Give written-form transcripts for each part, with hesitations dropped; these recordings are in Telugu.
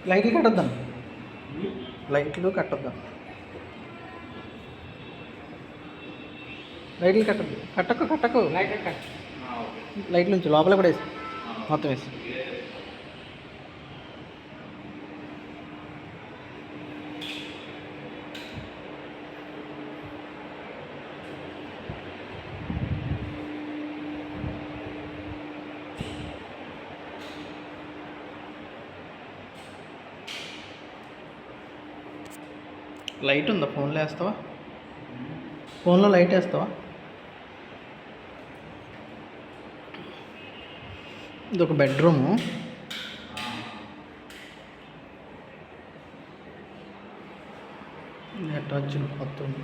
లైట్లు కట్టొద్దాం, లైట్లు కట్టొద్దాం, లైట్లు కట్టద్దు, కట్టకు లైట్లు నుంచి లోపల కూడా వేసి మొత్తం వేసి. లైట్ ఉందా ఫోన్లో వేస్తావా? ఫోన్లో లైట్ వేస్తావా? ఇది ఒక bedroom. Attach bathroom,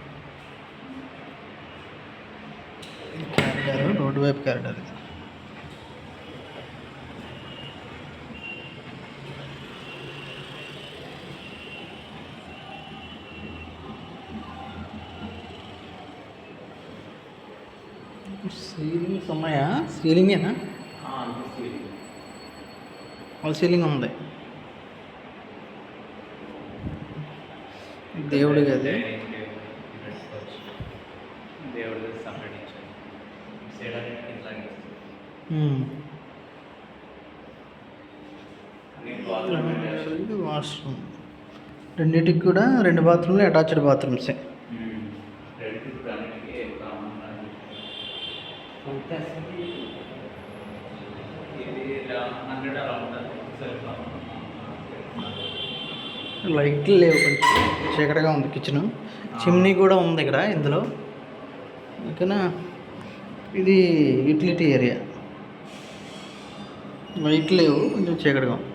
corridor, road వైపు క్యారిడార్. ఇది సీలింగ్ సమయ సీలింగేనా? వాళ్ళ సీలింగ్ ఉంది. దేవుడి గది, వాష్రూమ్. రెండింటికి కూడా 2 బాత్రూమ్లు అటాచ్డ్ బాత్రూమ్సే. లైట్లు లేవు, కొంచెం చీకటిగా ఉంది కిచెన్. చిమ్నీ కూడా ఉంది ఇక్కడ ఇందులో. ఓకేనా, ఇది యూటిలిటీ ఏరియా. లైట్లు లేవు, కొంచెం చీకటిగా ఉంది.